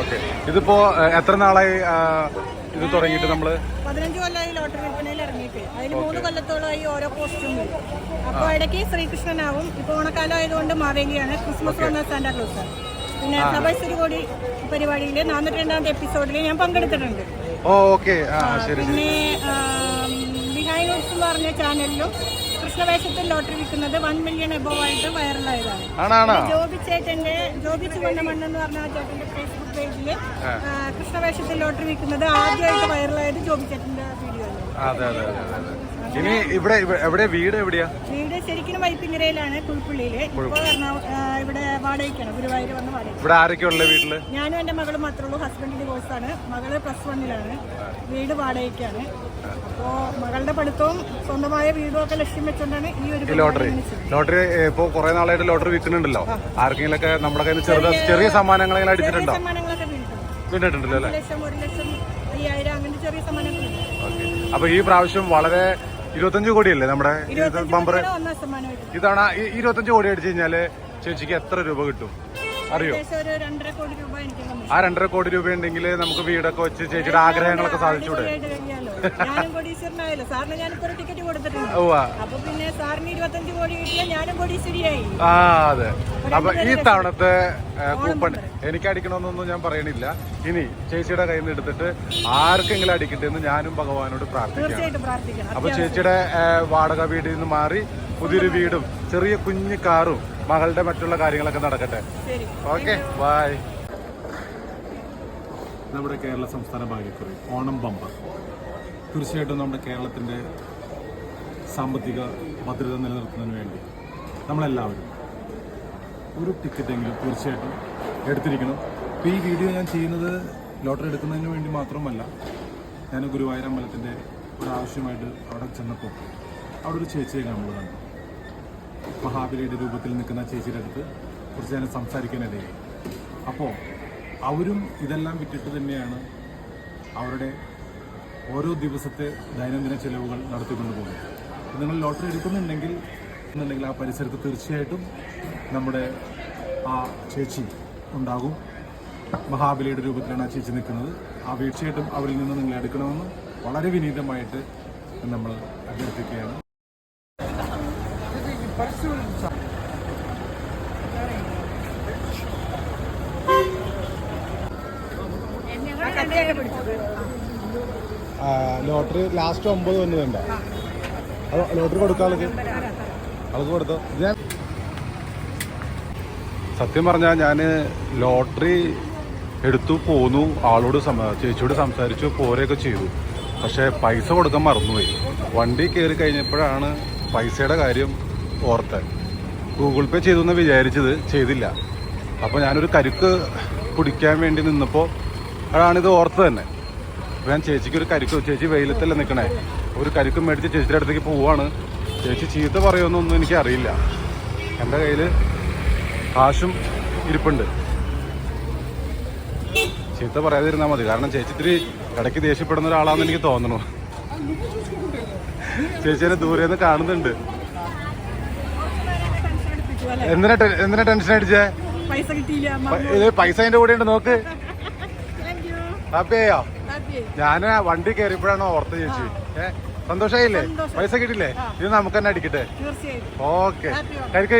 Okay. ഇതിപ്പോ എത്ര നാളായി ഇത് തുടങ്ങിയിട്ട്? നമ്മള് 15 കൊല്ലമായി ലോട്ടറി വിൽപ്പനയിൽ ഇറങ്ങിയിട്ട്. അതിൽ 3 കൊല്ലത്തോളമായി ഓരോ പോസ്റ്റും വരും. അപ്പോൾ ഇടയ്ക്ക് ശ്രീകൃഷ്ണനാവും. ഇപ്പൊ ഓണക്കാലം ആയതുകൊണ്ട് മാവേലിയാണ്. ക്രിസ്മസ് വന്ന സാന്റാക്ലോസ്. പിന്നെ ഫ്ലവേഴ്സ് കോടി പരിപാടിയിൽ 402ാമത്തെ എപ്പിസോഡിൽ ഞാൻ പങ്കെടുത്തിട്ടുണ്ട്. പിന്നെ ബിഹൈൻഡ് ന്യൂസ് എന്ന് പറഞ്ഞ ചാനലിലും കൃഷ്ണവേഷത്തിൽ ലോട്ടറി വിൽക്കുന്നത് 1 മില്യൺ എബോവ് ആയിട്ട് വൈറലായതാണ്. ജോബി ചുവണ്ണമണ്ണ് എന്ന് പറഞ്ഞ ചേട്ടന്റെ ഫേസ്ബുക്ക് പേജില് കൃഷ്ണവേഷത്തിൽ ലോട്ടറി വിൽക്കുന്നത് ആദ്യമായിട്ട് വൈറലായത് ജോബി ചേട്ടന്റെ വീഡിയോ ആണ്. ഇനി ഇവിടെ വീട് എവിടെയാ? വീട് ശരിക്കും വൈപ്പിങ്ങരയിലാണ്, കുൾപ്പള്ളിയില്. ഇപ്പൊ ഇവിടെ വാടകയ്ക്കാണ്, ഗുരുവായൂർ വന്ന് വാടക. ഇവിടെ ആരൊക്കെയുള്ള വീട്ടില്? ഞാനും എന്റെ മകളും മാത്രമേ ഉള്ളൂ. ഹസ്ബൻഡ് ഡിവോഴ്സാണ്. മകള് +1-ലാണ്. വീട് വാടകയ്ക്കാണ്. അപ്പോ മകളുടെ പഠിത്തവും സ്വന്തമായ വീടും ഒക്കെ ലക്ഷ്യം വെച്ചോണ്ടാണ് ഈ ഒരു ലോട്ടറി ഇപ്പൊ കുറെ നാളായിട്ട് ലോട്ടറി വിൽക്കുന്നുണ്ടല്ലോ. ആർക്കെങ്കിലും ഒക്കെ നമ്മുടെ കയ്യിൽ ചെറിയ സമ്മാനങ്ങൾ വീണിട്ടുണ്ടല്ലോ അല്ലേ? 1 ലക്ഷം 5,000 അങ്ങനെ ചെറിയ സമ്മാനങ്ങൾ. അപ്പൊ ഈ പ്രാവശ്യം വളരെ 25 കോടിയല്ലേ നമ്മുടെ ബമ്പർ? ഇതാണ് ഈ 25 കോടി അടിച്ചു കഴിഞ്ഞാല് ചേച്ചിക്ക് എത്ര രൂപ കിട്ടും അറിയോ? ആ 2.5 കോടി രൂപ ഉണ്ടെങ്കിൽ നമുക്ക് വീടൊക്കെ വെച്ച് ചേച്ചിയുടെ ആഗ്രഹങ്ങളൊക്കെ സാധിച്ചൂടെ? അതെ. അപ്പൊ ഈ തവണത്തെ കൂപ്പൺ എനിക്ക് അടിക്കണമെന്നൊന്നും ഞാൻ പറയണില്ല. ഇനി ചേച്ചിയുടെ കയ്യിൽ നിന്ന് എടുത്തിട്ട് ആർക്കെങ്കിലും അടിക്കട്ടെ എന്ന് ഞാനും ഭഗവാനോട് പ്രാർത്ഥിക്കാം. അപ്പൊ ചേച്ചിയുടെ വാടക വീടിൽ നിന്ന് മാറി പുതിയൊരു വീടും ചെറിയ കുഞ്ഞു കാറും മകളുടെ മറ്റുള്ള കാര്യങ്ങളൊക്കെ നടക്കട്ടെ. Okay, bye. നമ്മുടെ കേരള സംസ്ഥാന ഭാഗ്യക്കുറി ഓണം ബമ്പർ തീർച്ചയായിട്ടും നമ്മുടെ കേരളത്തിൻ്റെ സാമ്പത്തിക ഭദ്രത നിലനിർത്തുന്നതിന് വേണ്ടി നമ്മളെല്ലാവരും ഒരു ടിക്കറ്റെങ്കിലും തീർച്ചയായിട്ടും എടുത്തിരിക്കണം. ഇപ്പോൾ ഈ വീഡിയോ ഞാൻ ചെയ്യുന്നത് ലോട്ടറി എടുക്കുന്നതിന് വേണ്ടി മാത്രമല്ല. ഞാൻ ഗുരുവായൂർ അമ്പലത്തിൻ്റെ ഒരാവശ്യമായിട്ട് അവിടെ ചെന്നപ്പോൾ അവിടെ ഒരു ചേച്ചിയെ നമ്മൾ കണ്ടു. മഹാബലിയുടെ രൂപത്തിൽ നിൽക്കുന്ന ചേച്ചിയുടെ അടുത്ത് കുറച്ച് നേരം സംസാരിക്കാനിടയായി. അപ്പോൾ അവരും ഇതെല്ലാം വിറ്റിട്ട് തന്നെയാണ് അവരുടെ ഓരോ ദിവസത്തെ ദൈനംദിന ചെലവുകൾ നടത്തിക്കൊണ്ടു പോകുന്നത്. നിങ്ങൾ ലോട്ടറി എടുക്കുന്നുണ്ടെങ്കിൽ ആ പരിസരത്ത് തീർച്ചയായിട്ടും നമ്മുടെ ആ ചേച്ചി ഉണ്ടാകും. മഹാബലിയുടെ രൂപത്തിലാണ് ആ ചേച്ചി നിൽക്കുന്നത്. ആ തീർച്ചയായിട്ടും അവരിൽ നിന്ന് നിങ്ങൾ എടുക്കണമെന്ന് വളരെ വിനീതമായിട്ട് നമ്മൾ അഭ്യർത്ഥിക്കുകയാണ്. Lottery last 9 വന്നതുണ്ടോ? ലോട്ടറി കൊടുക്കാൾക്ക് അവൾക്ക് കൊടുത്തോ? ഞാൻ സത്യം പറഞ്ഞാൽ ഞാൻ ലോട്ടറി എടുത്തു പോന്നു. ആളോട് ചേച്ചിയോട് സംസാരിച്ചു, പോരെയൊക്കെ ചെയ്തു. പക്ഷേ പൈസ കൊടുക്കാൻ മറന്നുപോയി. വണ്ടി കയറി കഴിഞ്ഞപ്പോഴാണ് പൈസയുടെ കാര്യം ഓർത്തത്. ഗൂഗിൾ പേ ചെയ്തു എന്ന് വിചാരിച്ചത്, ചെയ്തില്ല. അപ്പോൾ ഞാനൊരു കരിക്ക് കുടിക്കാൻ വേണ്ടി നിന്നപ്പോൾ അതാണിത് ഓർത്തത് തന്നെ. അപ്പോൾ ഞാൻ ചേച്ചിക്കൊരു കരിക്ക്, ചേച്ചി വെയിലത്തല്ലേ നിൽക്കണേ, ഒരു കരിക്ക് മേടിച്ച് ചേച്ചിയുടെ അടുത്തേക്ക് പോവാണ്. ചേച്ചി ചീത്ത പറയുമെന്നൊന്നും എനിക്കറിയില്ല. എൻ്റെ കയ്യിൽ കാശും ഇരിപ്പുണ്ട്. ചീത്ത പറയാതിരുന്നാൽ മതി. കാരണം ചേച്ചി ഇത്തിരി ഇടയ്ക്ക് ദേഷ്യപ്പെടുന്ന ഒരാളാണെന്ന് എനിക്ക് തോന്നണു. ചേച്ചിനെ ദൂരെ നിന്ന് കാണുന്നുണ്ട്. എന്തിനാ ടെൻഷൻ അടിച്ചേ? പൈസ അതിന്റെ കൂടെ ഉണ്ട്, നോക്ക്. ഹാപ്പിയായോ? ഞാൻ വണ്ടി കയറിയപ്പോഴാണ് ഓർത്ത ചേച്ചി. സന്തോഷായില്ലേ? പൈസ കിട്ടില്ലേ? ഇത് നമുക്ക് തന്നെ അടിക്കട്ടെ. ഓക്കെ, കഴിക്കും.